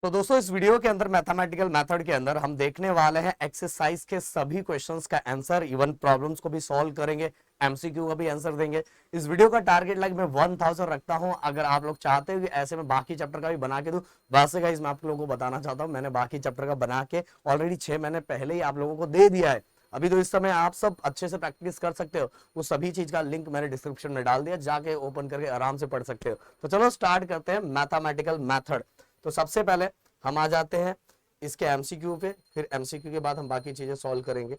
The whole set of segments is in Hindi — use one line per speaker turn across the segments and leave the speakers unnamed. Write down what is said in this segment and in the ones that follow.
तो दोस्तों इस वीडियो के अंदर मैथमेटिकल मेथड के अंदर हम देखने वाले हैं एक्सरसाइज के सभी क्वेश्चंस का आंसर, इवन प्रॉब्लम्स को भी सॉल्व करेंगे, एमसीक्यू का भी आंसर देंगे। इस वीडियो का टारगेट लाइक मैं 1000 रखता हूं। अगर आप लोग चाहते हो कि ऐसे में बाकी चैप्टर का भी बना के दूं, वैसे गाइस मैं आप लोगों को बताना चाहता हूं, मैंने बाकी चैप्टर का बना के ऑलरेडी 6 महीने पहले ही आप लोगों को दे दिया है। अभी तो इस समय आप सब अच्छे से प्रैक्टिस कर सकते हो, वो सभी चीज का लिंक मैंने डिस्क्रिप्शन में डाल दिया, जाके ओपन करके आराम से पढ़ सकते हो। तो चलो स्टार्ट करते हैं मैथमेटिकल मेथड। तो सबसे पहले हम आ जाते हैं इसके एमसीक्यू पे, फिर एमसीक्यू के बाद हम बाकी चीजें सॉल्व करेंगे।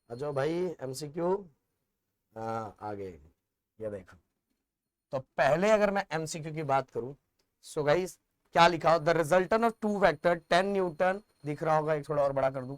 आ जाओ भाई एमसीक्यू। आगे ये देखो। तो पहले अगर मैं एमसीक्यू की बात करूं, सो गाइस क्या लिखा हो, the resultant of two vector 10 newton, दिख रहा होगा, एक थोड़ा और बड़ा कर दूं।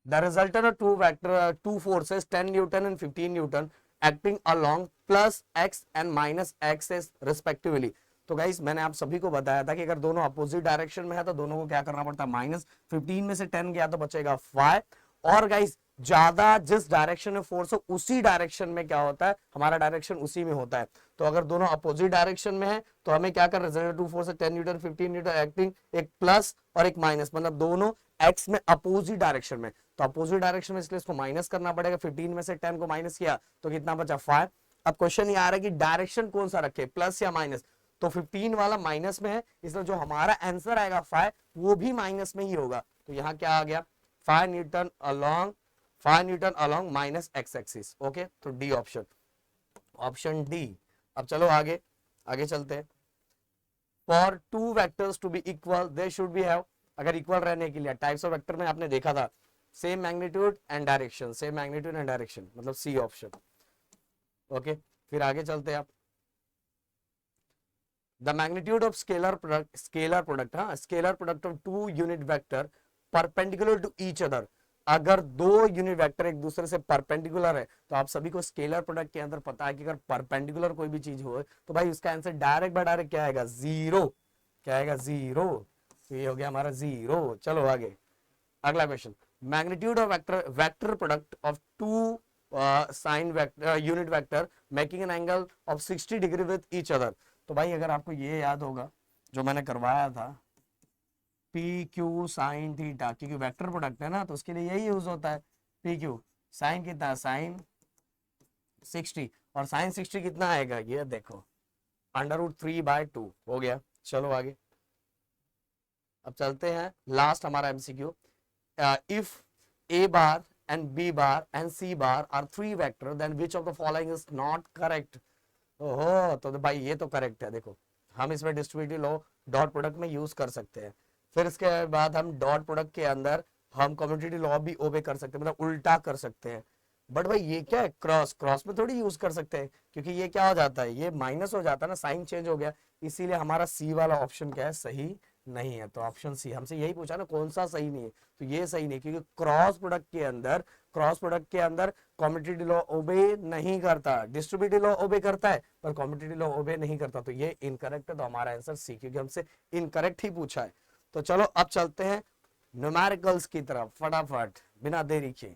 The resultant of two forces 10 Newton and 15 Newton acting along plus x and minus x respectively। तो गाइस मैंने आप सभी को बताया था कि अगर दोनों अपोजिट डायरेक्शन में है तो दोनों को क्या करना पड़ता है, -15 में से 10 गया तो बचेगा 5। और गाइस ज्यादा जिस डायरेक्शन में फोर्स हो उसी डायरेक्शन में क्या होता है, हमारा डायरेक्शन उसी में होता है। तो अगर दोनों अपोजिट डायरेक्शन में है तो हमें क्या कर रहे हैं, two force 10 newton 15 newton acting, एक प्लस और एक माइनस, मतलब दोनों एक्स में अपोजिट डायरेक्शन में। तो अपोजिट डायरेक्शन में इसलिए इसको माइनस करना पड़ेगा। 15 में से 10 को माइनस किया तो कितना बचा, 5। अब क्वेश्चन ये आ रहा है कि डायरेक्शन कौन सा रखे, प्लस या माइनस। तो 15 वाला माइनस में है, इसलिए जो हमारा आंसर आएगा 5 वो भी माइनस में ही होगा। तो यहाँ क्या आ गया, 5 newton along, 5 newton along minus x axis. Okay, तो डी ऑप्शन, ऑप्शन डी। अब चलो आगे, आगे चलते हैं। For two vectors to be equal they should be have, अगर इक्वल रहने के लिए टाइप्स ऑफ वेक्टर में आपने देखा था same magnitude and direction, same magnitude and direction, मतलब सी ऑप्शन। ओके, फिर आगे चलते हैं आप। The magnitude of scalar product, हाँ scalar product of two unit vector perpendicular to each other. अगर दो यूनिट वेक्टर एक दूसरे से परपेंडिकुलर है तो आप सभी को स्केलर प्रोडक्ट के अंदर पता है कि अगर परपेंडिकुलर कोई भी चीज हो तो भाई उसका आंसर डायरेक्ट बाय डायरेक्ट क्या आएगा, जीरो। क्या आएगा, जीरो। तो ये हो गया हमारा जीरो। चलो आगे, अगला question. Magnitude of vector vector product of two sine vector unit vector making an angle of 60 degree with each other. तो भाई अगर आपको ये याद होगा जो मैंने करवाया था, पी क्यू साइन थीटा, क्योंकि वेक्टर प्रोडक्ट है ना तो उसके लिए यही यूज होता है। पी क्यू साइन कितना, साइन 60, और साइन 60 कितना आएगा, ये देखो √3/2 हो गया। चलो आगे, अब चलते हैं लास्ट हमारा MCQ. If A bar and b bar and c bar are three vector then which of the following is not correct। ओहो, तो भाई ये तो करेक्ट है। देखो हम इसमें डिस्ट्रीब्यूटिव लॉ डॉट प्रोडक्ट में यूज कर सकते हैं, फिर इसके बाद हम डॉट प्रोडक्ट के अंदर हम कम्यूटेटिव लॉ भी ओबे कर सकते हैं, मतलब उल्टा कर सकते हैं। बट भाई ये क्या है, क्रॉस, क्रॉस में थोड़ी यूज कर सकते हैं, क्योंकि ये क्या हो जाता है, ये माइनस हो जाता है ना, साइन चेंज हो गया। इसीलिए हमारा सी वाला ऑप्शन क्या है, सही नहीं है। तो ऑप्शन सी, हमसे यही पूछा ना कौन सा सही नहीं है, तो ये सही नहीं, क्योंकि क्रॉस प्रोडक्ट के अंदर, क्रॉस प्रोडक्ट के अंदर कॉम्पिटिटिव लॉ ओबे नहीं करता, डिस्ट्रीब्यूटिव लॉ ओबे करता है पर कॉम्पिटिटिव लॉ ओबे नहीं करता। तो ये इनकरेक्ट है, तो हमारा आंसर सी, क्योंकि हमसे इनकरेक्ट ही पूछा है। तो चलो अब चलते हैं न्यूमेरिकल्स की तरफ फटाफट बिना देरी के।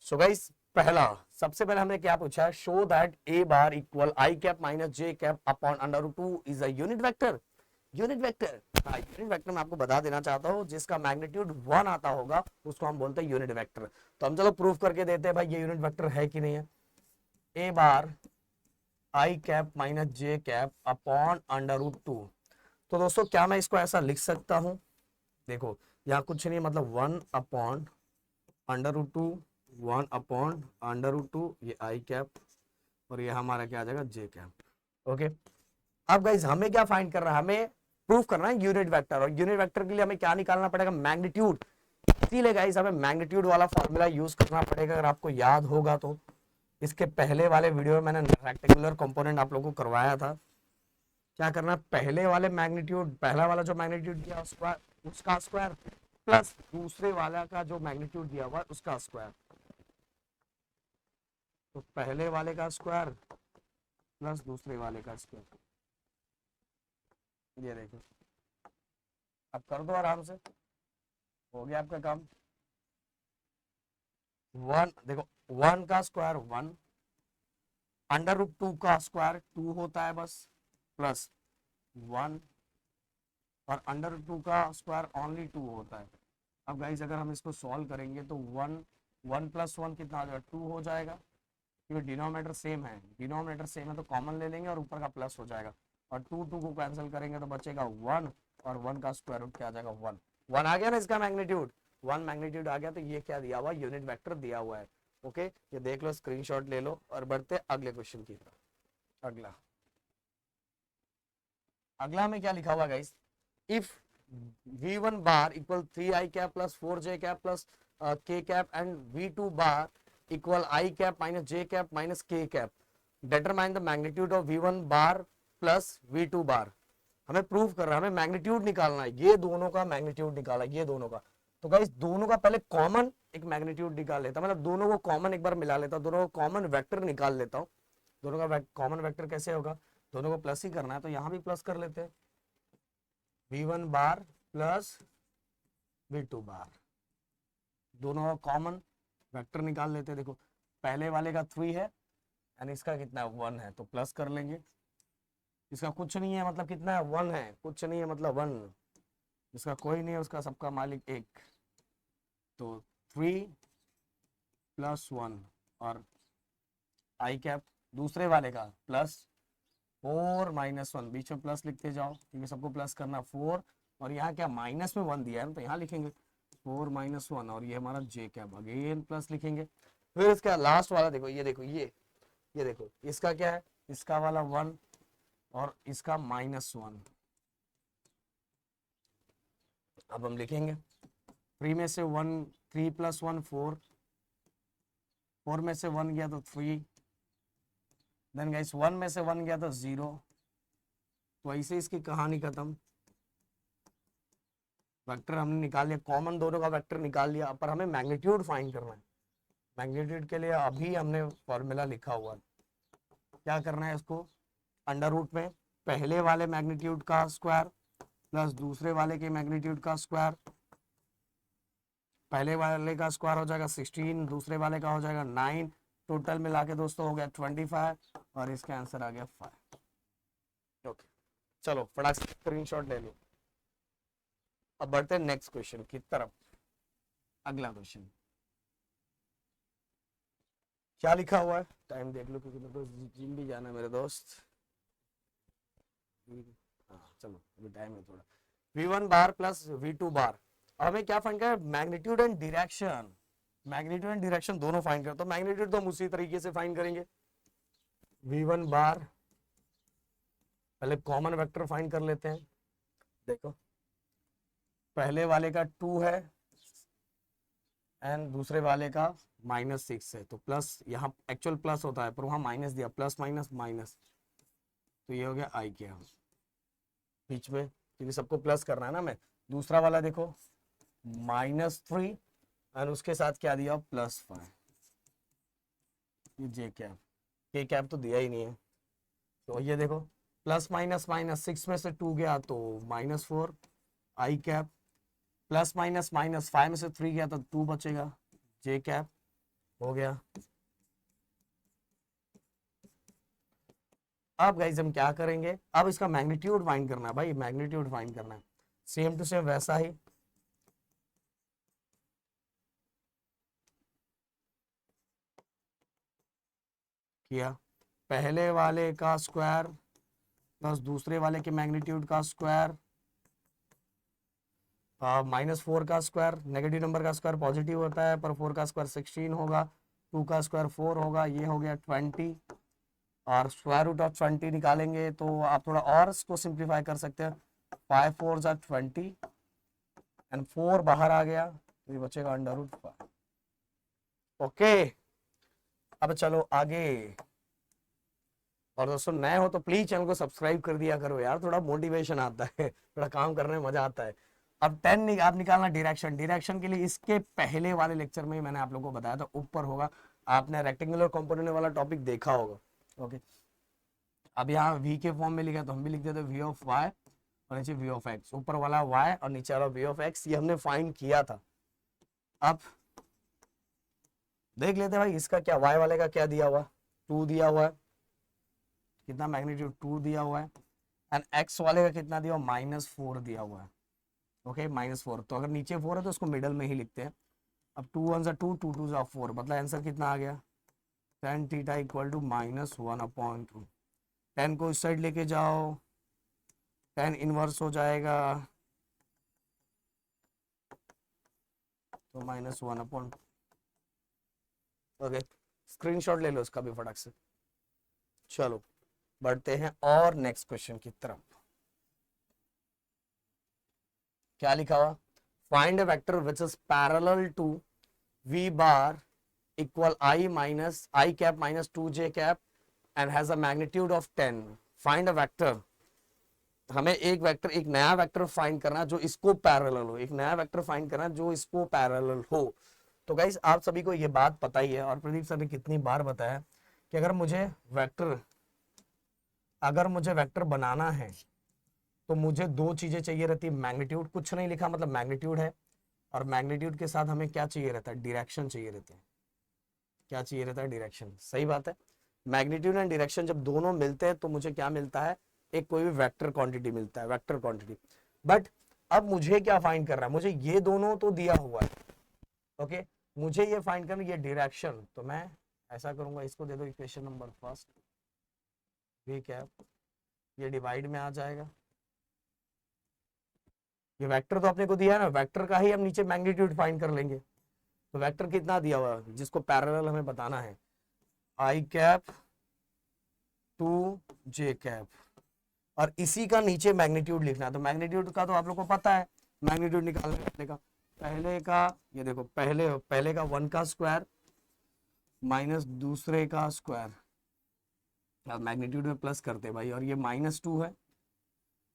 सो गाइस पहला, सबसे पहले हमने क्या पूछा है, show that A bar equal I cap minus J cap upon √2 is a unit vector. Unit vector, हाँ यूनिट वेक्टर मैं आपको बता देना चाहता हूँ, जिसका मैग्नीट्यूड 1 आता होगा उसको हम बोलते हैं यूनिट वेक्टर। तो हम चलो प्रूफ करके देते हैं भाई ये यूनिट वेक्टर है कि नहीं है। A bar I cap minus J cap upon √2। तो दोस्तों क्या मैं इसको ऐसा लिख सकता हूं, देखो यहाँ कुछ नहीं, मतलब 1 अपॉन √2, 1 अपॉन √2, ये आई कैप और ये हमारा क्या आ जाएगा, जे कैप। ओके, अब गाइज हमें क्या फाइंड करना है, हमें प्रूफ करना है यूनिट वेक्टर, और यूनिट वेक्टर के लिए हमें क्या निकालना पड़ेगा, मैग्नीट्यूड। इसीलिए गाइज हमें मैग्नीट्यूड वाला फॉर्मूला यूज करना पड़ेगा। अगर आपको याद होगा तो इसके पहले वाले वीडियो में मैंने रेक्टेंगुलर कंपोनेंट आप लोगों को करवाया था। क्या करना, पहले वाले मैग्नीट्यूड, पहला वाला जो मैग्नीट्यूड दिया उसका स्क्वायर प्लस दूसरे वाला का जो मैग्नीट्यूड दिया हुआ उसका स्क्वायर। तो पहले वाले का स्क्वायर प्लस दूसरे वाले का स्क्वायर, ये देखो। अब कर दो आराम से, हो गया आपका काम। 1 देखो, 1 का स्क्वायर 1, √2 का स्क्वायर 2 होता है बस, प्लस 1 और अंडर 2 का स्क्वायर ओनली 2 होता है। अब गाइज अगर हम इसको सॉल्व करेंगे तो 1 प्लस 1 कितना आ जाएगा, 2 हो जाएगा, क्योंकि डिनोमिनेटर सेम है तो कॉमन ले लेंगे और ऊपर का प्लस हो जाएगा, और 2 को कैंसिल करेंगे तो बचेगा 1, और 1 का स्क्वायर रूट क्या आ जाएगा, 1 आ गया ना इसका मैग्नीट्यूड, 1 मैग्नीट्यूड आ गया। तो ये क्या दिया हुआ, यूनिट वेक्टर दिया हुआ है। ओके, ये देख लो, स्क्रीनशॉट ले लो और बढ़ते अगले क्वेश्चन की तरफ। अगला में क्या लिखा हुआ guys, if v1 bar equal 3i cap plus 4j cap plus k cap and v2 bar equal I cap minus j cap minus k cap, determine the magnitude of v1 bar plus v2 bar। हमें प्रूव कर रहा है, हमें मैग्नीट्यूड निकालना है, ये दोनों का मैग्नीट्यूड निकाला, ये दोनों का। तो गाइस दोनों का पहले कॉमन एक मैग्नीट्यूड निकाल लेता, मतलब दोनों को कॉमन एक बार मिला लेता हूं, दोनों को कॉमन वेक्टर निकाल लेता हूं। दोनों का कॉमन वेक्टर कैसे होगा, दोनों को प्लस ही करना है तो यहां भी प्लस कर लेते हैं, v1 बार प्लस v2 बार, दोनों का कॉमन वेक्टर निकाल लेते हैं। देखो पहले वाले का 3 है एंड इसका कितना है, 1 है, तो प्लस कर लेंगे। इसका कुछ नहीं है मतलब कितना है, 1 है, कुछ नहीं है मतलब 1, इसका कोई नहीं है, उसका सबका मालिक 1, तो 3 प्लस 1 और आई कैप दूसरे वाले का प्लस 4 माइनस 1, बीच में प्लस लिखते जाओ क्योंकि सबको प्लस करना, 4 और यहाँ क्या माइनस में 1 दिया है तो यहाँ लिखेंगे 4 माइनस 1, और ये हमारा जे कैप अगेन प्लस लिखेंगे। फिर इसका लास्ट वाला देखो, ये देखो ये देखो इसका क्या है, इसका वाला 1 और इसका -1। अब हम लिखेंगे 3 में से 1, 3 प्लस 1 4, 4 में से 1 गया तो 3, देन गाइस 1 में से 1 गया तो 0। तो ऐसे इसकी कहानी खत्म। वेक्टर हमने निकाल लिया, कॉमन दोनों का वेक्टर निकाल लिया, पर हमें मैग्नीट्यूड फाइंड करना है। मैग्नीट्यूड के लिए अभी हमने फॉर्मूला लिखा हुआ है, क्या करना है, इसको अंडर रूट में पहले वाले मैग्नीट्यूड का स्क्वायर प्लस दूसरे वाले के मैग्नीट्यूड का स्क्वायर, पहले वाले का स्क्वायर हो जाएगा 16, दूसरे वाले का हो जाएगा 9, टोटल मिला के दोस्तों हो गया 25, और इसका आंसर आ गया 5। ओके चलो फटाक से स्क्रीनशॉट ले लो। अब बढ़ते हैं नेक्स्ट क्वेश्चन की तरफ। अगला क्वेश्चन क्या लिखा हुआ है, टाइम देख लो क्योंकि मेरे को जिम भी जाना है मेरे दोस्त। हाँ चलो अभी टाइम है थोड़ा। v1 बार प्लस v2 बार, हमें क्या फाइंड करना है, magnitude and direction. Magnitude and direction दोनों फाइंड करते, तो मैग्नीट्यूड तो हम उसी तरीके से फाइंड करेंगे। v1 बार पहले कॉमन वेक्टर फाइंड कर लेते हैं। देखो पहले वाले का 2 है एंड दूसरे वाले का -6 है, तो प्लस, यहाँ एक्चुअल प्लस होता है पर वहां माइनस दिया, प्लस माइनस माइनस, तो ये हो गया आई के बीच में, क्योंकि सबको प्लस करना है ना। मैं दूसरा वाला देखो -3 एंड उसके साथ क्या दिया, +5, ये जे कैप, के कैप तो दिया ही नहीं है। तो ये देखो प्लस माइनस माइनस, 6 में से 2 गया तो -4 आई कैप, प्लस माइनस माइनस 5 में से 3 गया तो 2 बचेगा, जे कैप हो गया। अब गाइस हम क्या करेंगे, अब इसका मैग्नीट्यूड फाइंड करना है भाई, मैग्नीट्यूड फाइंड करना है, सेम टू सेम वैसा ही। किया पहले वाले का स्क्वायर प्लस दूसरे वाले के मैग्नीट्यूड का स्क्वायर, -4 का स्क्वायर, नेगेटिव नंबर का स्क्वायर पॉजिटिव होता है पर 4 का स्क्वायर 16 होगा, 2 का स्क्वायर 4 होगा, ये हो गया 20, और स्क्वायर रूट ऑफ 20 निकालेंगे तो आप थोड़ा और इसको सिंप्लीफाई कर सकते हैं, 5 4 जा 20 एंड 4 बाहर आ गया तो ये बचेगा √5। ओके अब चलो आगे। और दोस्तों नए हो तो प्लीज चैनल को सब्सक्राइब कर दिया करो यार, थोड़ा मोटिवेशन आता है, थोड़ा काम करने में मजा आता है। अब 10 आप निकालना डायरेक्शन, डायरेक्शन के लिए इसके पहले वाले लेक्चर में ही मैंने आप लोगों को बताया था, ऊपर होगा, आपने रेक्टेंगुलर कंपोनेंट वाला टॉपिक देखा होगा। ओके अब यहाँ v के फॉर्म में लिखा तो हम भी लिख देते v ऑफ y और नीचे v ऑफ x, ऊपर वाला y और नीचे वाला v ऑफ x, ये हमने फाइंड किया था। अब देख लेते भाई इसका क्या, y वाले का क्या दिया हुआ, 2 दिया हुआ है, कितना मैग्नीट्यूड 2 दिया हुआ है, एंड एक्स वाले का कितना दिया, -4 दिया हुआ है। ओके, -4, तो अगर नीचे 4 है तो उसको मिडल में ही लिखते हैं। अब 2 1 2, 2 2 4, मतलब आंसर कितना आ गया, tan theta equal to -1/2। tan को इस साइड लेके जाओ, tan इनवर्स हो जाएगा, तो -1/2। ओके, स्क्रीनशॉट ले लो इसका भी फटक से। चलो बढ़ते हैं और नेक्स्ट क्वेश्चन की तरफ। क्या लिखा हुआ, find a vector which is parallel to v bar equal I minus I cap minus 2j cap and has a magnitude of 10. Find a vector. हमें एक वेक्टर, एक नया वेक्टर फाइंड करना जो इसको पैरेलल हो, एक नया वेक्टर फाइंड करना जो इसको पैरेलल हो। तो गाइस आप सभी को ये बात पता ही है, और प्रदीप सर ने कितनी बार बताया कि अगर मुझे वेक्टर बनाना है तो मुझे दो चीजें चाहिए रहती है, मैग्नीट्यूड, कुछ नहीं लिखा मतलब मैग्नीट्यूड है, और मैग्नीट्यूड के साथ हमें क्या चाहिए रहता है, डायरेक्शन चाहिए रहती है। क्या चाहिए रहता है, डायरेक्शन। सही बात है, मैग्नीट्यूड एंड डायरेक्शन जब दोनों मिलते हैं तो मुझे क्या मिलता है, एक कोई भी वेक्टर क्वांटिटी मिलता है, वेक्टर क्वांटिटी। बट अब मुझे क्या फाइंड करना है, मुझे ये दोनों तो दिया हुआ है। ओके, मुझे ये फाइंड करना, ये डायरेक्शन, तो मैं ऐसा करूंगा, इसको दे दो equation number first, v cap, ये डिवाइड में आ जाएगा। ये वेक्टर तो अपने को दिया है ना, वेक्टर का ही हम नीचे मैग्नीट्यूड फाइंड कर लेंगे। तो वेक्टर कितना दिया हुआ है जिसको पैरेलल हमें बताना है, आई कैप 2j कैप, और इसी का नीचे मैग्नीट्यूड लिखना है। तो मैग्नीट्यूड का तो आप लोग को पता है, मैग्नीट्यूड निकालने का पहले का, ये देखो पहले का 1 का स्क्वायर माइनस दूसरे का स्क्वायर, अब मैग्नीट्यूड में प्लस करते भाई, और ये -2 है,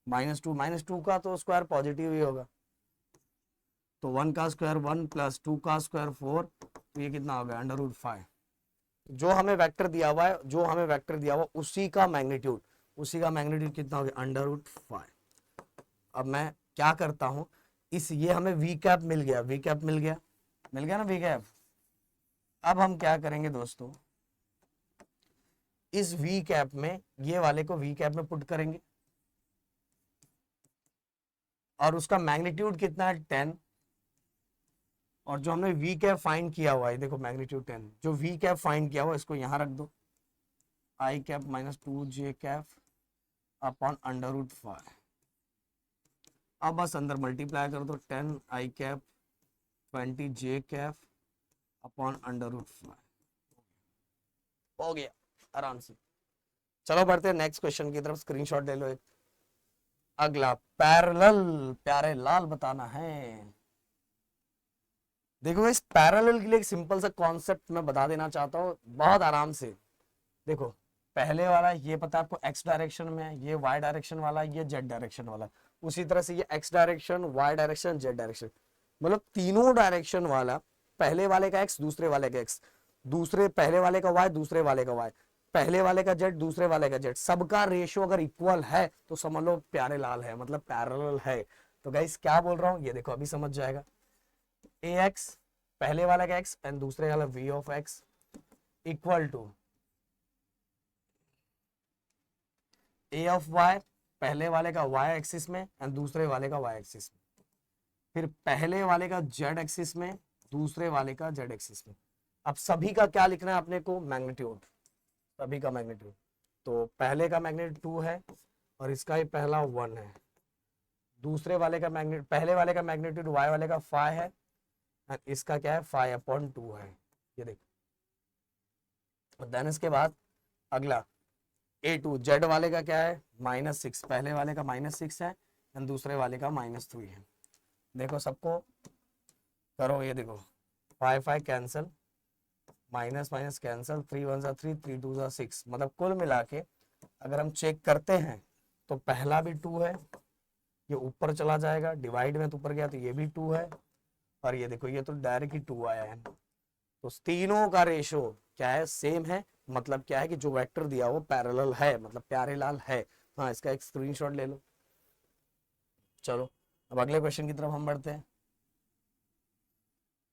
-2 का तो स्क्वायर पॉजिटिव ही होगा, तो 1 का स्क्वायर 1 प्लस 2 का स्क्वायर 4, तो ये कितना हो गया, √5। जो हमें वेक्टर दिया हुआ है, उसी का मैग्नीट्यूड कितना हो गया, √5। अब मैं क्या करता हूं, ये हमें वी कैप मिल गया ना वी कैप। अब हम क्या करेंगे दोस्तों, इस वी कैप में ये वाले को वी कैप में पुट करेंगे, और उसका मैग्नीट्यूड कितना है, 10, और जो हमने वी कैप फाइंड किया हुआ है, देखो मैग्नीट्यूड 10, जो वी कैप फाइंड किया हुआ है इसको यहां रख दो, आई कैप -2j कैप अपॉन √5। अब बस अंदर मल्टीप्लाई कर दो, 10 आई कैप 20j कैप अपॉन √5, हो गया आराम से। चलो बढ़ते हैं नेक्स्ट क्वेश्चन की तरफ, स्क्रीनशॉट ले लो एक। अगला पैरेलल, प्यारे लाल बताना है। देखो इस पैरेलल के लिए एक सिंपल सा कॉन्सेप्ट मैं बता देना चाहता हूँ बहुत आराम से। देखो पहले वाला ये पता है आपको x डायरेक्शन में है, ये y डायरेक्शन वाला, ये z डायरेक्शन वाला, उसी तरह से ये x direction, y direction, z direction, मतलब तीनों डायरेक्शन वाला, पहले वाले का x, दूसरे वाले का x, दूसरे पहले वाले का y, दूसरे वाले का y, पहले वाले का z, दूसरे वाले का z, सबका रेशियो अगर इक्वल है तो समझ लो प्यारे लाल है, मतलब पैरेलल है। तो गाइस क्या बोल रहा हूँ ये देखो अभी समझ जाएगा, ax पहले वाला का x एंड दूसरे वाला v of x equal to a of y, पहले वाले का y एक्सिस में एंड दूसरे वाले का y एक्सिस में, फिर पहले वाले का z एक्सिस में, दूसरे वाले का z एक्सिस में। अब सभी का क्या लिखना है अपने को, मैग्नीट्यूड, सभी का मैग्नीट्यूड। तो पहले का मैग्नीट्यूड 2 है और इसका ही पहला 1 है, दूसरे वाले का मैग्नीट्यूड, पहले वाले का मैग्नीट्यूड y वाले का 5 है, इसका क्या है 5/2 है, ये देखो। देन इसके बाद अगला A2, Z वाले का क्या है -6, पहले वाले का -6 है एंड दूसरे वाले का -3 है। देखो सबको करो, ये देखो 5 कैंसिल, माइनस माइनस कैंसिल, 3 1 3, 3 2 6, मतलब कुल मिला के अगर हम चेक करते हैं तो पहला भी 2 है, ये ऊपर चला जाएगा, डिवाइड में तो ऊपर गया तो ये भी 2 है, और ये देखो ये तो डायरेक्ट ही 2 आया है। तो तीनों का रेशो क्या है, सेम है, मतलब क्या है कि जो वेक्टर दिया वो पैरेलल है, मतलब प्यारे लाल है। हाँ इसका एक स्क्रीनशॉट ले लो। चलो अब अगले क्वेश्चन की तरफ हम बढ़ते हैं।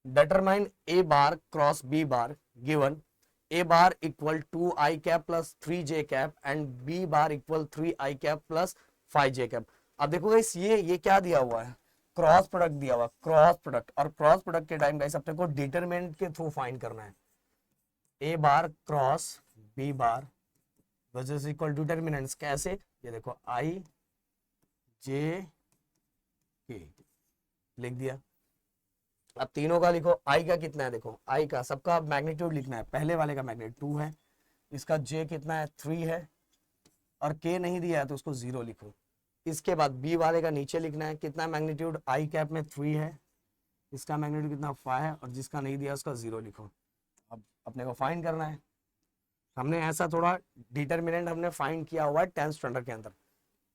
Determine a bar cross b bar given a bar equal 2i cap plus 3j cap and b bar equal 3i cap plus five J cap. अब देखो गाइस ये क्या दिया हुआ है, क्रॉस प्रोडक्ट दिया हुआ, क्रॉस प्रोडक्ट, और क्रॉस प्रोडक्ट के टाइम गाइस अपने को डिटरमिनेंट के थ्रू फाइंड करना है, A bar cross B bar which is equal to determinants. कैसे, ये देखो आई जे के लिख दिया। अब तीनों का लिखो, आई का कितना है, देखो आई का सबका मैग्नीट्यूड लिखना है, पहले वाले का मैग्नीट्यूड 2 है, इसका जे कितना है 3 है, और के नहीं दिया है तो उसको 0 लिखो। इसके बाद बी वाले का नीचे लिखना है, कितना मैग्नीट्यूड आई कैप में 3 है, इसका मैग्नीट्यूड कितना 5 है, और जिसका नहीं दिया उसका 0 लिखो। अब अपने को फाइंड करना है, हमने ऐसा थोड़ा डिटरमिनेंट हमने फाइंड किया हुआ है 10th स्टैंडर्ड के अंदर।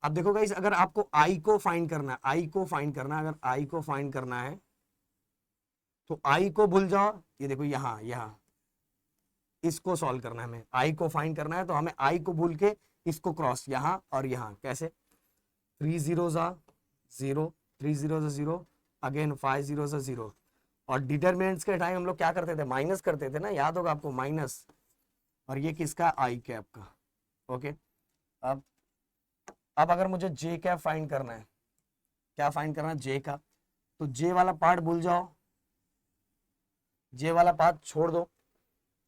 अब देखो गाइस अगर आपको आई को फाइंड करना है, आई को फाइंड करना है, अगर आई को फाइंड करना है तो आई को भूल जाओ, ये देखो यहाँ इसको सॉल्व करना है हमें, आई को फाइंड करना है तो हमें आई को भूल के इसको क्रॉस यहाँ और यहाँ, कैसे 3 zeros are 0, 3 zeros are 0, again 5 zeros are 0। और डिटरमिनेंट्स के टाइम हम लोग क्या करते थे, माइनस करते थे ना, याद होगा आपको माइनस, और ये किसका आई कैप का। ओके अब अगर मुझे जे कैप फाइंड करना है, क्या फाइंड करना है जे का, तो जे वाला पार्ट भूल जाओ, जे वाला पार्ट छोड़ दो।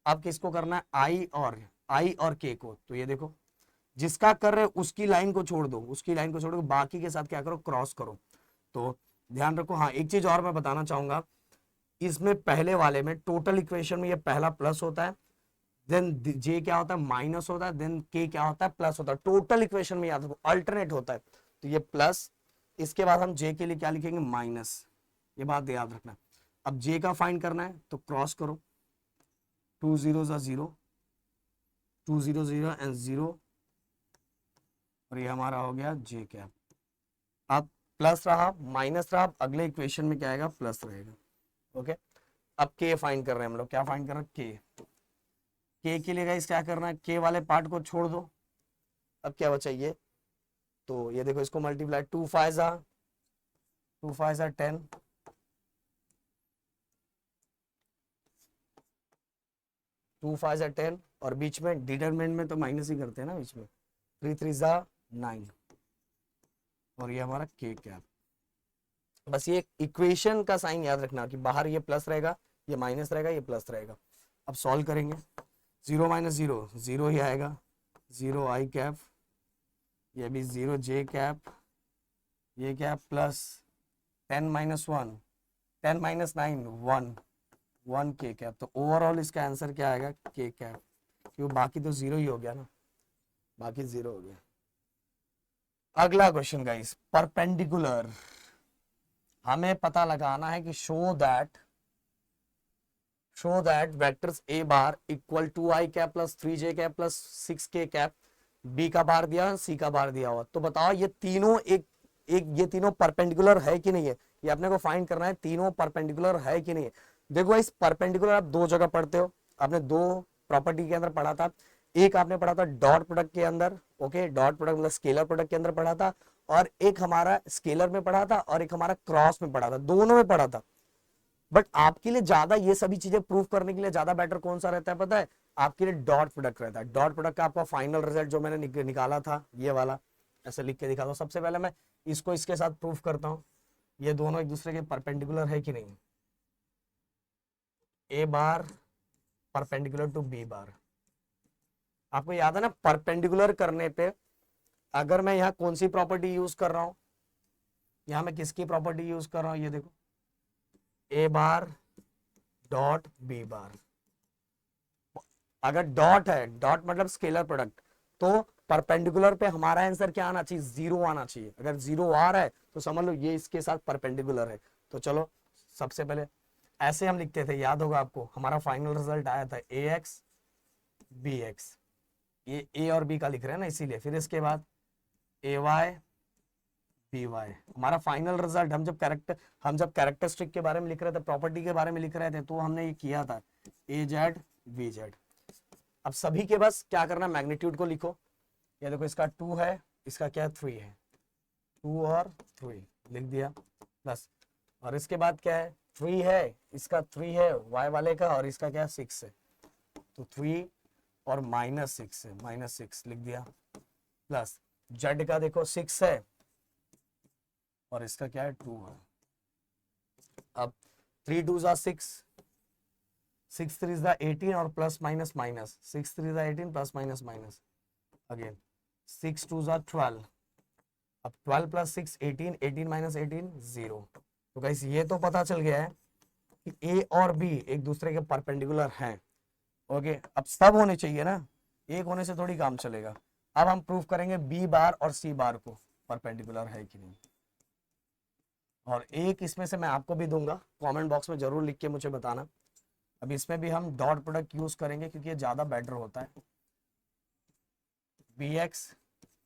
अब किसको करना है, आई और के को, तो ये देखो जिसका कर रहे उसकी लाइन को छोड़ दो, उसकी लाइन को छोड़ दो, बाकी के साथ क्या करो, क्रॉस करो। तो ध्यान रखो, हाँ एक चीज और मैं बताना चाहूंगा, इसमें पहले वाले में टोटल इक्वेशन में ये पहला प्लस होता है, देन जे क्या होता है माइनस होता है, देन के क्या होता है प्लस होता है, टोटल इक्वेशन में याद रखो अल्टरनेट होता है। तो ये प्लस, इसके बाद हम जे के लिए क्या लिखेंगे माइनस, ये बात याद रखना। अब जे का फाइंड करना है तो क्रॉस करो, 2 zeros are 0, 2 0 0 एंड 0, और ये हमारा हो गया जे कैप। अब प्लस रहा माइनस रहा, अब अगले इक्वेशन में क्या आएगा, प्लस रहेगा। ओके अब के फाइंड कर रहे हैं हम लोग, क्या फाइंड कर रहे हैं, के के लिए गाइस क्या करना है, के वाले पार्ट को छोड़ दो। अब क्या बचा ये, तो ये देखो इसको मल्टीप्लाई, 2 5 10, 2 5 10, और बीच में डिटरमिनेंट में तो माइनस ही करते हैं ना बीच में, 3 3 9, और ये हमारा के कैप। बस ये इक्वेशन का साइन याद रखना कि बाहर ये प्लस रहेगा, ये माइनस रहेगा, ये प्लस रहेगा। अब सॉल्व करेंगे, 0 - 0 0 ही आएगा, 0 आई कैप, ये भी 0 जे कैप, ये क्या प्लस 10 - 1 10 - 9 1 के कैप। तो ओवरऑल इसका आंसर क्या आएगा, के कैप, क्यों बाकी तो 0 ही हो गया ना, बाकी 0 हो गया। अगला क्वेश्चन गाइस, परपेंडिकुलर, हमें पता लगाना है कि show that vectors a bar equal to i cap plus 3 j cap plus 6 k cap, B का बार दिया, सी का बार दिया हुआ। तो बताओ ये तीनों ये तीनों परपेंडिकुलर है कि नहीं है, ये अपने को फाइंड करना है, तीनों परपेंडिकुलर है कि नहीं है। देखो इस परपेंडिकुलर आप दो जगह पढ़ते हो, आपने दो प्रॉपर्टी के अंदर पढ़ा था, एक आपने पढ़ा था डॉट प्रोडक्ट के अंदर, ओके डॉट प्रोडक्ट मतलब स्केलर प्रोडक्ट के अंदर पढ़ा था, और एक हमारा स्केलर में पढ़ा था और एक हमारा क्रॉस में पढ़ा था, दोनों में पढ़ा था। बट आपके लिए ज्यादा ये सभी चीजें प्रूव करने के लिए ज्यादा बेटर कौन सा रहता है पता है, आपके लिए डॉट प्रोडक्ट रहता है। डॉट प्रोडक्ट का आपका फाइनल रिजल्ट जो मैंने निकाला था ये वाला, ऐसे लिख के दिखाता हूँ। सबसे पहले मैं इसको इसके साथ प्रूफ करता हूँ, ये दोनों एक दूसरे के परपेंडिकुलर है कि नहीं। ए बार परपेंडिकुलर टू बी बार, आपको याद है ना परपेंडिकुलर करने पे अगर मैं यहाँ कौन सी प्रॉपर्टी यूज कर रहा हूं, यहाँ मैं किसकी प्रॉपर्टी यूज कर रहा हूं, ये देखो ए बार डॉट बी बार। अगर डॉट है, डॉट मतलब स्केलर प्रोडक्ट, तो परपेंडिकुलर पे हमारा आंसर क्या आना चाहिए, 0 आना चाहिए। अगर 0 आ रहा है तो समझ लो ये इसके साथ परपेंडिकुलर है। तो चलो सबसे पहले ऐसे हम लिखते थे, याद होगा आपको, हमारा फाइनल रिजल्ट आया था ए एक्स बी एक्स, ये ए और बी का लिख रहे हैं ना इसीलिए। फिर इसके बाद ए वाई बी वाई, हमारा फाइनल रिजल्ट। हम जब कैरेक्टरिस्टिक के बारे में लिख रहे थे, प्रॉपर्टी के बारे में लिख रहे थे, तो हमने ये किया था ए जेड बी जेड। अब सभी के बस क्या करना, मैग्नीट्यूड को लिखो, ये देखो इसका 2 है, इसका क्या 3 है, 2 और 3 लिख दिया प्लस, और इसके बाद क्या है 3 है, इसका 3 है y वाले का, और इसका क्या 6 है, तो 3 और -6 है, -6 लिख दिया प्लस। जेड का देखो 6 है और इसका क्या है 2 है। अब 3 2 जा 6, 6 3 जा 18 और प्लस माइनस माइनस, 6 3 जा 18 प्लस माइनस माइनस, अगेन 6 2 जा 12, अब 12 प्लस 6 18, 18 माइनस 18 0। तो गाइस ये तो पता चल गया है कि ए और बी एक दूसरे के परपेंडिकुलर हैं। ओके, अब सब होने चाहिए ना, एक होने से थोड़ी काम चलेगा। अब हम प्रूफ करेंगे बी बार और सी बार को परपेंडिकुलर है कि नहीं, और एक इसमें से मैं आपको भी दूंगा, कमेंट बॉक्स में जरूर लिख के मुझे बताना। अब इसमें भी हम डॉट प्रोडक्ट यूज करेंगे क्योंकि ये ज्यादा बेटर होता है। B X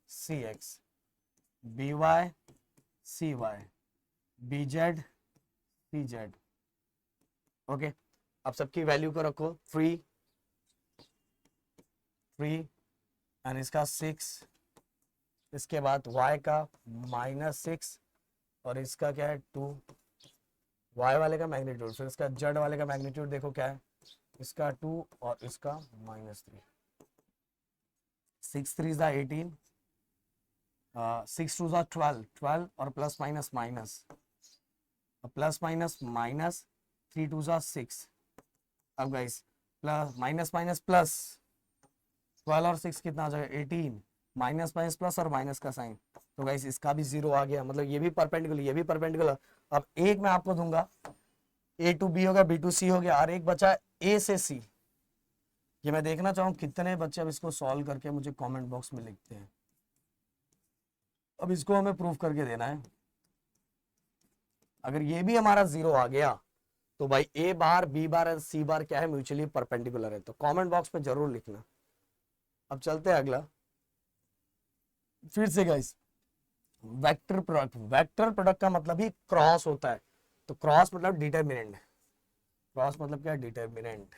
C X, B Y C Y, B Z C Z. Okay, अब सबकी वैल्यू को रखो 3 3 एंड इसका 6, इसके बाद y का -6 और इसका क्या है 2, y वाले का मैग्नीट्यूड, फिर इसका z वाले का मैग्नीट्यूड देखो क्या है, इसका 2 और इसका -3। 6 3 जा 18, 6 2 जा 12, 12 और plus minus minus, plus minus minus, 3 2 जा 6। अब guys plus minus minus plus, 12 और 6 कितना आ जाएगा 18, माइनस माइनस प्लस और माइनस का साइन, तो गाइस इसका भी 0 आ गया, मतलब ये भी परपेंडिकुलर ये भी परपेंडिकुलर। अब एक मैं आपको दूंगा, ए टू बी हो गया, बी टू सी हो गया, और एक बचा ए से सी। ये मैं देखना चाहूँ कितने बच्चे अब इसको सॉल्व करके मुझे कमेंट बॉक्स में लिखते हैं। अब इसको हमें प्रूफ करके देना है। अगर ये भी हमारा 0 आ गया तो भाई ए बार बी बार और सी बार क्या है, म्यूचुअली परपेंडिकुलर है। तो कमेंट बॉक्स में जरूर लिखना। अब चलते हैं अगला, फिर से guys vector product. Vector product का मतलब ही क्रॉस होता है, तो क्रॉस मतलब डिटर्मिनेंट, क्रॉस मतलब क्या है डिटर्मिनेंट।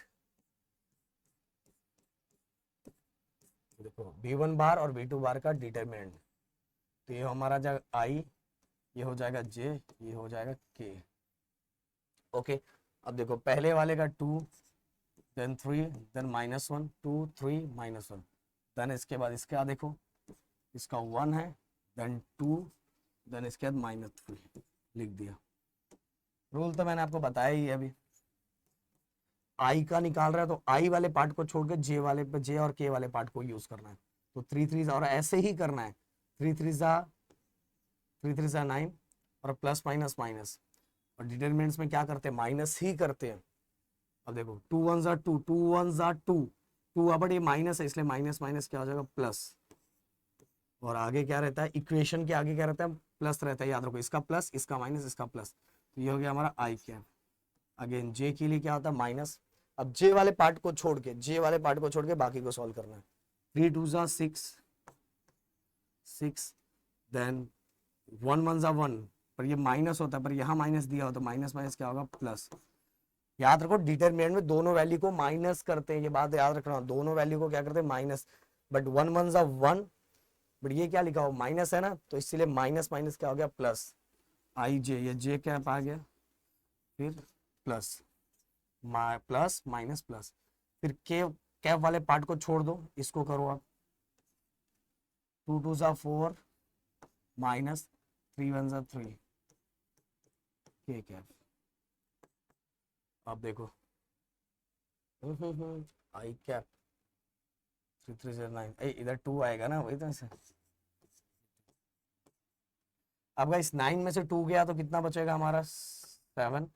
देखो v1 बार और v2 बार का डिटर्मिनेंट, तो ये हमारा जाएगा i, ये हो जाएगा j, ये हो जाएगा k। ओके, अब देखो पहले वाले का 2 देन 3 देन -1, 2 3 -1, देन इसके बाद इसका देखो इसका 1 है, देन 2, देन इसके बाद -3 लिख दिया। रूल तो मैंने आपको बताया ही है अभी। आई का निकाल रहा है तो आई वाले पार्ट को छोड़ के जे वाले पे, जे और के वाले पार्ट को यूज करना है। तो 3 3 और ऐसे ही करना है, 3 3 जा 9 और प्लस माइनस माइनस, और डिटरमिनेंट्स में क्या करते हैं माइनस ही करते हैं। अब देखो 2 1 जा 2, 2 1 जा 2, 2 अब ये माइनस है इसलिए माइनस माइनस क्या हो जाएगा प्लस, और आगे क्या रहता है इक्वेशन के आगे क्या रहता है प्लस रहता है, याद रखो इसका प्लस इसका माइनस इसका प्लस, तो ये हो गया हमारा आई क्या। अगेन जे के लिए क्या होता है माइनस। अब जे वाले पार्ट को छोड़ के, जे वाले पार्ट को छोड़ के बाकी को सॉल्व करना है। 3 2 जा 6 6, देन 1 1 जा 1, पर ये माइनस होता है, पर यहाँ माइनस दिया हो तो माइनस माइनस क्या होगा प्लस। याद रखो डिटरमिनेंट में दोनों वैल्यू को माइनस करते हैं, ये बात याद रखना, दोनों वैल्यू को क्या करते हैं माइनस। बट 1 1 जा 1, बट ये क्या लिखा हो माइनस है ना, तो इसीलिए माइनस माइनस क्या हो गया प्लस। आई जे, ये जे क्या आ गया, फिर प्लस प्लस माइनस प्लस, फिर के कैप वाले पार्ट को छोड़ दो, इसको करो आप 2 2 जा 4 माइनस 3 1 जा 3 के कैप। अब देखो आई कैप 3 3 जा 9, इधर 2 आएगा ना, वही तो ऐसे। अब गाइस 9 में से 2 गया तो कितना बचेगा हमारा 7,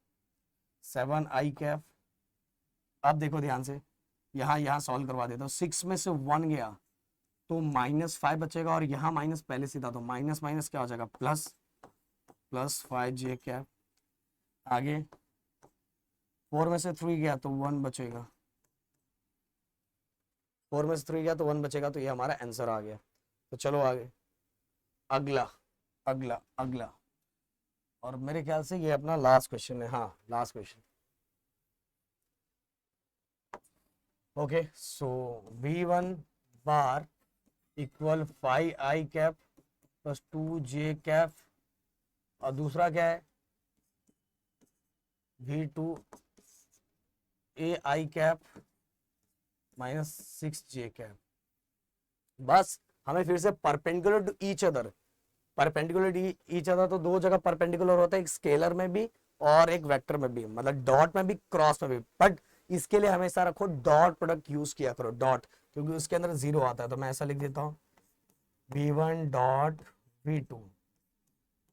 7 आई कैप। अब देखो ध्यान से, यहाँ सॉल्व करवा देता हूँ, 6 में से 1 गया तो -5 बचेगा, और यहाँ माइनस पहले से था तो माइनस माइनस क्या हो जाएगा प्लस, प्लस 5 जे कैप। आगे 4 में से 3 गया तो 1 बचेगा, 4 में से 3 गया तो 1 बचेगा, तो ये हमारा आंसर आ गया। तो चलो आगे, अगला अगला अगला, और मेरे ख्याल से ये अपना लास्ट क्वेश्चन है, हाँ लास्ट क्वेश्चन। ओके, सो v1 बार इक्वल 5 आई कैप प्लस 2 जे कैप, और दूसरा क्या है v2 ए आई कैप -6 जे कैप। बस हमें फिर से perpendicular to each other, perpendicular each other तो दो जगह परपेंडिकुलर होता है, एक स्केलर में भी और एक वेक्टर में भी, मतलब डॉट में भी क्रॉस में भी। बट इसके लिए हमेशा रखो डॉट प्रोडक्ट यूज किया करो, डॉट, क्योंकि उसके अंदर जीरो आता है। तो मैं ऐसा लिख देता हूँ v1 dot v2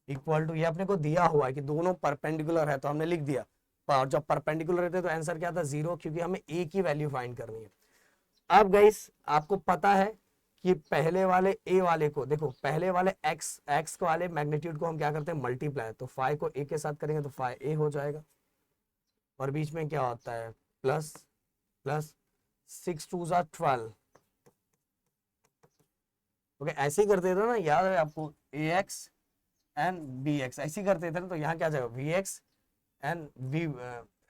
equal to, ये अपने को दिया हुआ है कि दोनों परपेंडिकुलर है तो हमने लिख दिया, और जब परपेंडिकुलर रहते तो आंसर क्या था, जीरो, क्योंकि हमें एक ही वैल्यू फाइंड करनी है। अब गाइस आपको पता है कि पहले वाले ए वाले को देखो, पहले वाले एक्स को वाले मैग्नीट्यूड को हम क्या करते हैं, मल्टीप्लाई, तो फाइव को ए के साथ करेंगे तो फाइव ए हो जाएगा, और बीच में क्या होता है प्लस प्लस, 6 2 12। ओके, ऐसे ही करते थे ना, याद है आपको, ए एक्स एंड बी एक्स ऐसे ही करते थे ना, तो यहाँ क्या जाएगा वी एक्स एंड वी,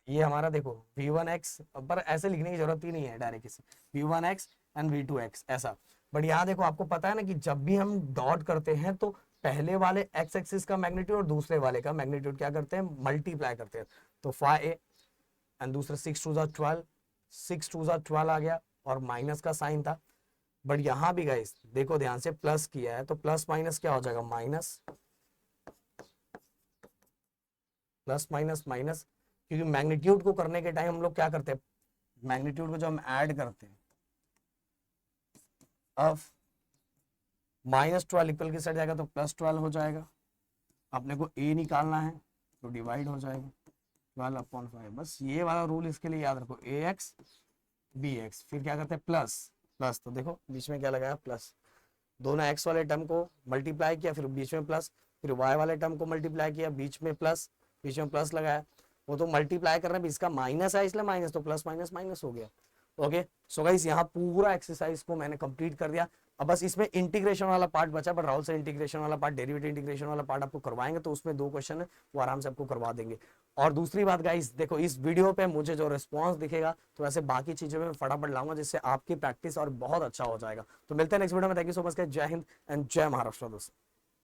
ये हमारा देखो v1x, पर ऐसे लिखने की जरूरत ही नहीं है डायरेक्ट इसे, v1x एंड v2x ऐसा। बट यहाँ देखो आपको पता है ना कि जब भी हम डॉट करते हैं तो पहले वाले x एक्सिस का मैग्नीट्यूड और दूसरे वाले का मैग्नीट्यूड क्या करते हैं, मल्टीप्लाई करते हैं। तो 5a एंड दूसरा 6 2 12, 6 2 12 आ गया और माइनस का साइन था। बट यहाँ भी गाइस देखो ध्यान से प्लस किया है, तो प्लस माइनस क्या हो जाएगा, माइनस, प्लस माइनस माइनस, क्योंकि मैग्नीट्यूड को करने के टाइम हम लोग क्या करते हैं, मैग्नीट्यूड को जब हम ऐड करते हैं, अब -12 इक्वल की साइड जाएगा तो +12 हो जाएगा। अपने को a निकालना है तो डिवाइड हो जाएगा 12/5। बस ये वाला रूल इसके लिए याद रखो, ax bx, फिर क्या करते हैं प्लस प्लस, तो देखो बीच में क्या लगाया प्लस, दोनों x वाले टर्म को मल्टीप्लाई किया, फिर बीच में प्लस, फिर y वाले टर्म को मल्टीप्लाई किया, बीच में प्लस, बीच में प्लस लगाया। वो तो मल्टीप्लाई कर रहे हैं, इसका माइनस है इसलिए माइनस, तो प्लस माइनस माइनस हो गया। ओके, सो गाइस यहाँ पूरा एक्सरसाइज को मैंने कंप्लीट कर दिया। अब बस इसमें इंटीग्रेशन वाला पार्ट बचा, बट राहुल से इंटीग्रेशन वाला पार्ट, डेरिवेटिव इंटीग्रेशन वाला पार्ट आपको करवाएंगे, तो उसमें 2 क्वेश्चन है वो आराम से आपको करवा देंगे। और दूसरी बात गाइस देखो, इस वीडियो पे मुझे जो रिस्पॉन्स दिखेगा तो वैसे बाकी चीजों में फटाफट लाऊंगा, जिससे आपकी प्रैक्टिस और बहुत अच्छा हो जाएगा। तो मिलते हैं नेक्स्ट वीडियो में। थैंक यू सो मच, जय हिंद एंड जय महाराष्ट्र दोस्तों।